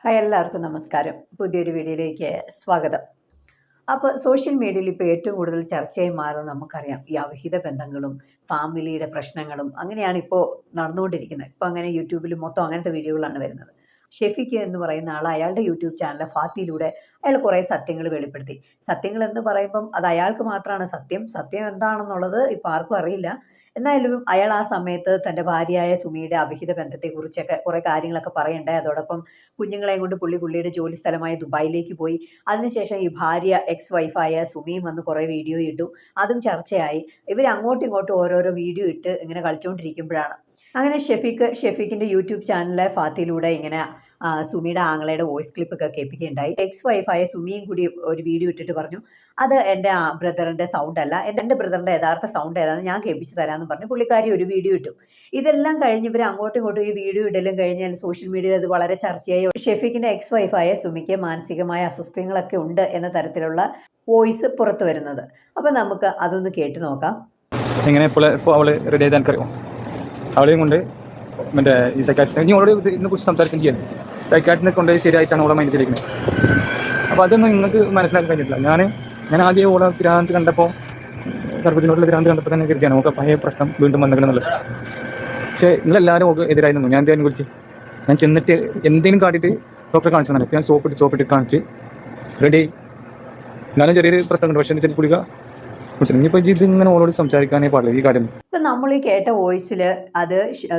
Hi, എല്ലാവർക്കും നമസ്കാരം. പുതിയൊരു വീഡിയോയിലേക്ക് സ്വാഗതം. അപ്പോൾ സോഷ്യൽ മീഡിയയിൽ ഇപ്പോൾ ഏറ്റവും കൂടുതൽ ചർച്ചയായി മാറുന്നത് നമുക്കറിയാം. ഈ അവിഹിത ബന്ധങ്ങളും ഫാമിലിയുടെ പ്രശ്നങ്ങളും അങ്ങനെയാണ് ഇപ്പോൾ നടന്നുകൊണ്ടിരിക്കുന്നത്. ഇപ്പോൾ അങ്ങനെ യൂട്യൂബിൽ മൊത്തം അങ്ങനത്തെ വീഡിയോകളാണ് വരുന്നത്. ഷെഫീഖ് എന്ന് പറയുന്ന ആൾ അയാളുടെ യൂട്യൂബ് ചാനൽ ഫാത്തിയിലൂടെ അയാൾ കുറേ സത്യങ്ങൾ വെളിപ്പെടുത്തി. സത്യങ്ങൾ എന്ന് പറയുമ്പം അത് അയാൾക്ക് മാത്രമാണ് സത്യം. സത്യം എന്താണെന്നുള്ളത് ഇപ്പോൾ ആർക്കും അറിയില്ല. എന്നാലും അയാൾ ആ സമയത്ത് തൻ്റെ ഭാര്യയായ സുമിയുടെ അവിഹിത ബന്ധത്തെക്കുറിച്ചൊക്കെ കുറേ കാര്യങ്ങളൊക്കെ പറയുണ്ടായി. അതോടൊപ്പം കുഞ്ഞുങ്ങളെയും കൊണ്ട് പുള്ളിയുടെ ജോലി സ്ഥലമായ ദുബായിലേക്ക് പോയി. അതിനുശേഷം ഈ ഭാര്യ എക്സ് വൈഫായ സുമിയും വന്ന് കുറേ വീഡിയോ ഇട്ടു. അതും ചർച്ചയായി. ഇവർ അങ്ങോട്ടും ഇങ്ങോട്ടും ഓരോരോ വീഡിയോ ഇട്ട് ഇങ്ങനെ കളിച്ചുകൊണ്ടിരിക്കുമ്പോഴാണ് അങ്ങനെ ഷെഫീഖിൻ്റെ യൂട്യൂബ് ചാനലിലെ ഫാത്തിയിലൂടെ ഇങ്ങനെ സുമിയുടെ ആങ്ങളയുടെ വോയിസ് ക്ലിപ്പൊക്കെ കേൾപ്പിക്കുകയുണ്ടായി. എക്സ് വൈഫായ സുമിയും കൂടി ഒരു വീഡിയോ ഇട്ടിട്ട് പറഞ്ഞു, അത് എൻ്റെ ബ്രദറിൻ്റെ സൗണ്ട് അല്ല, എൻ്റെ ബ്രദറിൻ്റെ യഥാർത്ഥ സൗണ്ട് ഏതാണെന്ന് ഞാൻ കേൾപ്പിച്ച് തരാമെന്ന് പറഞ്ഞ് പുള്ളിക്കാരി ഒരു വീഡിയോ ഇട്ടു. ഇതെല്ലാം കഴിഞ്ഞ് ഇവർ അങ്ങോട്ടും ഇങ്ങോട്ടും ഈ വീഡിയോ ഇടലും കഴിഞ്ഞാൽ സോഷ്യൽ മീഡിയയിൽ അത് വളരെ ചർച്ചയായി. ഷെഫീഖിൻ്റെ എക്സ് വൈഫായ സുമിക്ക് മാനസികമായ അസ്വസ്ഥങ്ങളൊക്കെ ഉണ്ട് എന്ന തരത്തിലുള്ള വോയിസ് പുറത്തു വരുന്നത്. അപ്പം നമുക്ക് അതൊന്ന് കേട്ട് നോക്കാം. എങ്ങനെ ഇപ്പോൾ അവൾ റെഡി ആയിട്ട് എനിക്കറിയാം. അവളെയും കൊണ്ട് മറ്റേ ഈ സൈക്കാട്രിസ്റ്റ് അവളോട് ഇതിനെക്കുറിച്ച് സംസാരിക്കുകയാണ്. സൈക്കാട്രിനെ കൊണ്ട് ശരിയായിട്ടാണ് അവളെ മൈൻഡിലിരിക്കുന്നത്. അപ്പോൾ അതൊന്നും നിങ്ങൾക്ക് മനസ്സിലാക്കാൻ കഴിഞ്ഞിട്ടില്ല. ഞാൻ ആദ്യം ഓളെ ഭ്രാന്ത് കണ്ടപ്പോൾ സർവ്വത്തിനോടുള്ള ഭ്രാന്ത് കണ്ടപ്പോൾ തന്നെ കരുതിയാണ് നമുക്ക് പഴയ പ്രശ്നം വീണ്ടും വന്നിട്ടുള്ളത്. പക്ഷേ നിങ്ങളെല്ലാവരും ഒക്കെ എതിരായി നിന്നു. ഞാൻ എന്തിനെ കുറിച്ച് ഞാൻ ചെന്നിട്ട് എന്തെങ്കിലും കാട്ടിയിട്ട് ഡോക്ടറെ കാണിച്ചു തന്നെ. ഞാൻ സോപ്പിട്ട് കാണിച്ച് റെഡി. എന്നാലും ചെറിയൊരു പ്രശ്നമുണ്ട്. പക്ഷേ ചെറിയ കുളിക ഇനിയിപ്പോൾ ഇത് ഇങ്ങനെ ഓളോട് സംസാരിക്കാനേ പാടില്ല ഈ കാര്യം. ഇപ്പം നമ്മൾ ഈ കേട്ട വോയിസിൽ അത്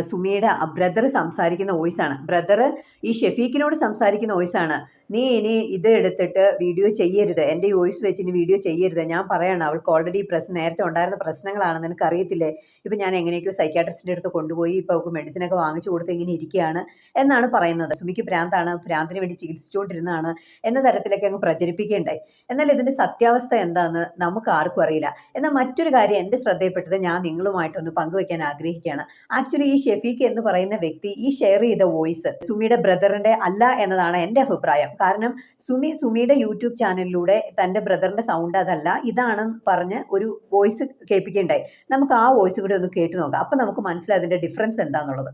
സുമിയുടെ ബ്രദർ സംസാരിക്കുന്ന വോയിസാണ്. ബ്രദർ ഈ ഷെഫീഖിനോട് സംസാരിക്കുന്ന വോയിസാണ്. നീ ഇനി ഇത് എടുത്തിട്ട് വീഡിയോ ചെയ്യരുത്, എൻ്റെ ഈ വോയിസ് വെച്ച് ഇനി വീഡിയോ ചെയ്യരുത്. ഞാൻ പറയണം, അവൾക്ക് ഓൾറെഡി നേരത്തെ ഉണ്ടായിരുന്ന പ്രശ്നങ്ങളാണ്, നിനക്ക് അറിയത്തില്ലേ. ഇപ്പം ഞാൻ എങ്ങനെയൊക്കെയോ സൈക്കാട്രിസ്റ്റിൻ്റെ അടുത്ത് കൊണ്ടുപോയി ഇപ്പോൾ അവൾക്ക് മെഡിസിനൊക്കെ വാങ്ങിച്ചു കൊടുത്ത് ഇങ്ങനെ ഇരിക്കുകയാണ് എന്നാണ് പറയുന്നത്. സുമിക്ക് ഭ്രാന്താണ്, ഭ്രാന്തിന് വേണ്ടി ചികിത്സിച്ചുകൊണ്ടിരുന്നതാണ് എന്ന തരത്തിലൊക്കെ അങ്ങ് പ്രചരിപ്പിക്കുകയുണ്ടായി. എന്നാൽ ഇതിൻ്റെ സത്യാവസ്ഥ എന്താണെന്ന് നമുക്ക് ആർക്കും അറിയില്ല. എന്നാൽ മറ്റൊരു കാര്യം എൻ്റെ ശ്രദ്ധയിൽപ്പെട്ടത് ഞാൻ നിങ്ങളുമായിട്ടൊന്ന് പങ്കുവയ്ക്കാൻ ആഗ്രഹിക്കുകയാണ്. ആക്ച്വലി ഈ ഷെഫീഖ് എന്ന് പറയുന്ന വ്യക്തി ഈ ഷെയർ ചെയ്ത വോയിസ് സുമിയുടെ ബ്രദറിൻ്റെ അല്ല എന്നതാണ് എൻ്റെ അഭിപ്രായം. കാരണം സുമിയുടെ യൂട്യൂബ് ചാനലിലൂടെ തൻ്റെ ബ്രദറിൻ്റെ സൗണ്ട് അതല്ല, ഇതാണെന്ന് പറഞ്ഞ് ഒരു വോയിസ് കേൾപ്പിക്കുകയുണ്ടായി. നമുക്ക് ആ വോയിസ് കൂടി ഒന്ന് കേട്ട് നോക്കാം. അപ്പം നമുക്ക് മനസ്സിലായി അതിൻ്റെ ഡിഫറൻസ് എന്താണെന്നുള്ളത്.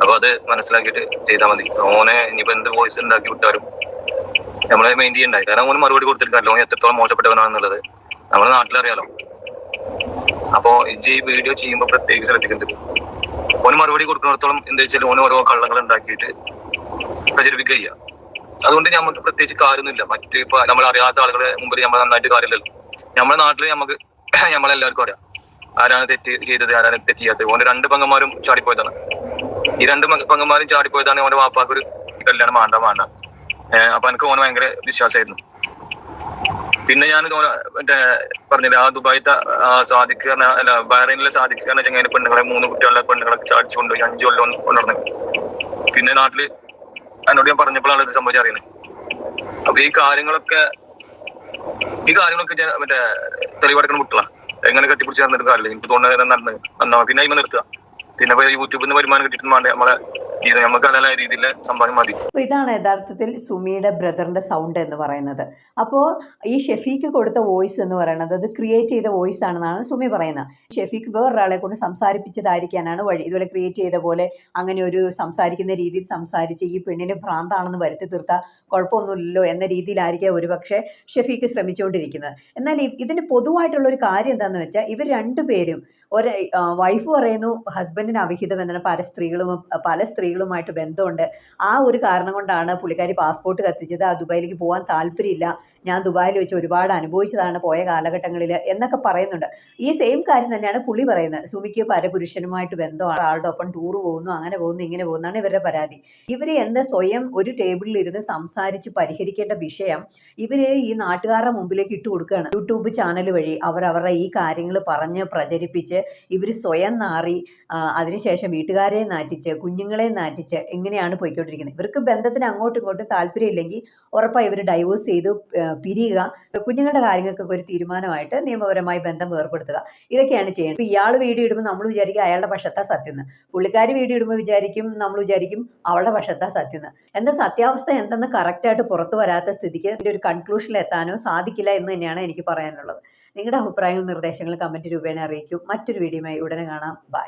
അപ്പോൾ അത് മനസ്സിലാക്കിയിട്ട് ചെയ്താൽ മതി. ഓനെ ഇനിയിപ്പോൾ എന്ത് വോയിസ് ഉണ്ടാക്കി വിട്ടാലും നമ്മളെ മെയിൻ ചെയ്യണ്ടായി. കാരണം ഓന് മറുപടി കൊടുത്തിരിക്കാമല്ലോ, ഓൻ എത്രത്തോളം മോശപ്പെട്ടവനാണെന്നുള്ളത് നമ്മുടെ നാട്ടിലറിയാലോ. അപ്പോൾ ഈ വീഡിയോ ചെയ്യുമ്പോൾ പ്രത്യേകിച്ച് ശ്രദ്ധിക്കുന്നുണ്ട്. ഓന് മറുപടി കൊടുക്കുന്നിടത്തോളം എന്താ വെച്ചാൽ ഓന് ഓരോ കള്ളങ്ങൾ ഉണ്ടാക്കിയിട്ട് പ്രചരിപ്പിക്കുക ചെയ്യുക. അതുകൊണ്ട് നമുക്ക് പ്രത്യേകിച്ച് കാര്യമൊന്നുമില്ല. മറ്റ് ഇപ്പൊ നമ്മൾ അറിയാത്ത ആളുകളെ മുമ്പിൽ നമ്മൾ നന്നായിട്ട് കാര്യമില്ലല്ലോ. നമ്മുടെ നാട്ടിൽ നമുക്ക് നമ്മളെല്ലാവർക്കും അറിയാം ആരാണ് തെറ്റ് ചെയ്തത്, ആരാണ് തെറ്റ് ചെയ്യാത്തത്. ഓന്റെ രണ്ട് പെങ്ങന്മാരും ചാടിപ്പോയതാണ്. ഈ രണ്ട് പെങ്ങന്മാരും ചാടിപ്പോയതാണ് ഓന്റെ വാപ്പാക്ക് ഒരു കല്യാണം വേണ്ട. അപ്പൊ എനിക്ക് ഓന് ഭയങ്കര വിശ്വാസമായിരുന്നു. പിന്നെ ഞാൻ മറ്റേ പറഞ്ഞില്ല, ആ ദുബായിത്തെ സാദിഖ് അല്ല ബഹ്റൈനിലെ സാദിഖ് ചെങ്ങനെ പെണ്ണുങ്ങളെ 3 കുട്ടികളുടെ പെണ്ണുങ്ങളെ ചാടിച്ചു കൊണ്ടുപോയി 5 കൊല്ലം കൊണ്ടുവന്നു. പിന്നെ നാട്ടില് എന്നോട് ഞാൻ പറഞ്ഞപ്പോഴാണ് ഇത് സംഭവിച്ചത് അറിയുന്നത്. അപ്പൊ ഈ കാര്യങ്ങളൊക്കെ മറ്റേ തെളിവെടുക്കുന്ന കുട്ടികളാണ്. എങ്ങനെ കെട്ടിപ്പിടിച്ച് നടന്നിട്ട് കാര്യമില്ല. എനിക്ക് തോന്നുന്നത് പിന്നെ അതിന് നിർത്തുക. പിന്നെ യൂട്യൂബിൽ നിന്ന് വരുമാനം കിട്ടിയിട്ട് നമ്മളെ നമുക്ക് രീതിയിൽ സംഭവം മതി. അപ്പോൾ ഇതാണ് യഥാർത്ഥത്തിൽ സുമിയുടെ ബ്രദറിന്റെ സൗണ്ട് എന്ന് പറയുന്നത്. അപ്പോൾ ഈ ഷെഫീഖ് കൊടുത്ത വോയിസ് എന്ന് പറയുന്നത് അത് ക്രിയേറ്റ് ചെയ്ത വോയിസ് ആണെന്നാണ് സുമി പറയുന്നത്. ഷെഫീഖ് വേറൊരാളെ കൊണ്ട് സംസാരിപ്പിച്ചതായിരിക്കാനാണ് വഴി. ഇതുപോലെ ക്രിയേറ്റ് ചെയ്ത പോലെ അങ്ങനെ ഒരു സംസാരിക്കുന്ന രീതിയിൽ സംസാരിച്ച് ഈ പെണ്ണിന് ഭ്രാന്താണെന്ന് വരുത്തി തീർത്താൽ കുഴപ്പമൊന്നുമില്ലല്ലോ എന്ന രീതിയിലായിരിക്കാം ഒരുപക്ഷെ ഷെഫീഖ് ശ്രമിച്ചുകൊണ്ടിരിക്കുന്നത്. എന്നാൽ ഇതിന് പൊതുവായിട്ടുള്ളൊരു കാര്യം എന്താണെന്ന് വെച്ചാൽ ഇവർ രണ്ടുപേരും വൈഫ് പറയുന്നു ഹസ്ബൻഡിന് അവിഹിത ബന്ധനം, പല സ്ത്രീകളുമായിട്ട് ബന്ധമുണ്ട്. ആ ഒരു കാരണം കൊണ്ടാണ് പുള്ളിക്കാരി പാസ്പോർട്ട് കത്തിച്ചത്. ആ ദുബായിലേക്ക് പോകാൻ താല്പര്യമില്ല, ഞാൻ ദുബായിൽ വെച്ച് ഒരുപാട് അനുഭവിച്ചതാണ് പോയ കാലഘട്ടങ്ങളിൽ എന്നൊക്കെ പറയുന്നുണ്ട്. ഈ സെയിം കാര്യം തന്നെയാണ് പുള്ളി പറയുന്നത്. സുമിക്ക് പരപുരുഷനുമായിട്ട് ബന്ധമാണ്, ആളുടെ ഒപ്പം ടൂർ പോകുന്നു, അങ്ങനെ പോകുന്നു, ഇങ്ങനെ പോകുന്നതാണ് ഇവരുടെ പരാതി. ഇവർ സ്വയം ഒരു ടേബിളിൽ ഇരുന്ന് സംസാരിച്ച് പരിഹരിക്കേണ്ട വിഷയം ഇവർ ഈ നാട്ടുകാരുടെ മുമ്പിലേക്ക് ഇട്ട് കൊടുക്കുകയാണ്. യൂട്യൂബ് ചാനൽ വഴി അവരുടെ ഈ കാര്യങ്ങൾ പറഞ്ഞ് പ്രചരിപ്പിച്ച് ഇവർ സ്വയം നാറി അതിനുശേഷം വീട്ടുകാരെ നാറ്റിച്ച് കുഞ്ഞുങ്ങളെ നാറ്റിച്ച് ഇങ്ങനെയാണ് പോയിക്കൊണ്ടിരിക്കുന്നത്. ഇവർക്ക് ബന്ധത്തിന് അങ്ങോട്ടും ഇങ്ങോട്ടും താല്പര്യമില്ലെങ്കിൽ ഉറപ്പായി ഇവർ ഡൈവോഴ്സ് ചെയ്ത് പിരിയുക, കുഞ്ഞുങ്ങളുടെ കാര്യങ്ങൾക്കൊക്കെ ഒരു തീരുമാനമായിട്ട് നിയമപരമായി ബന്ധം ഏർപ്പെടുത്തുക, ഇതൊക്കെയാണ് ചെയ്യുന്നത്. ഇപ്പോൾ ഇയാൾ വീഡിയോ ഇടുമ്പോൾ നമ്മൾ വിചാരിക്കും അയാളുടെ പക്ഷത്താ സത്യം എന്ന്, പുള്ളിക്കാരി വീഡിയോ ഇടുമ്പോൾ നമ്മൾ വിചാരിക്കും അവളുടെ പക്ഷത്താ സത്യം എന്ന്. എന്താ സത്യാവസ്ഥ എന്തെന്ന് കറക്റ്റായിട്ട് പുറത്തു വരാത്ത സ്ഥിതിക്ക് ഇതിൻ്റെ ഒരു കൺക്ലൂഷനിൽ എത്താനോ സാധിക്കില്ല എന്ന് തന്നെയാണ് എനിക്ക് പറയാനുള്ളത്. നിങ്ങളുടെ അഭിപ്രായങ്ങളും നിർദ്ദേശങ്ങളും കമൻറ്റ് രൂപേണ അറിയിക്കും. മറ്റൊരു വീഡിയോയുമായി ഉടനെ കാണാം. ബൈ.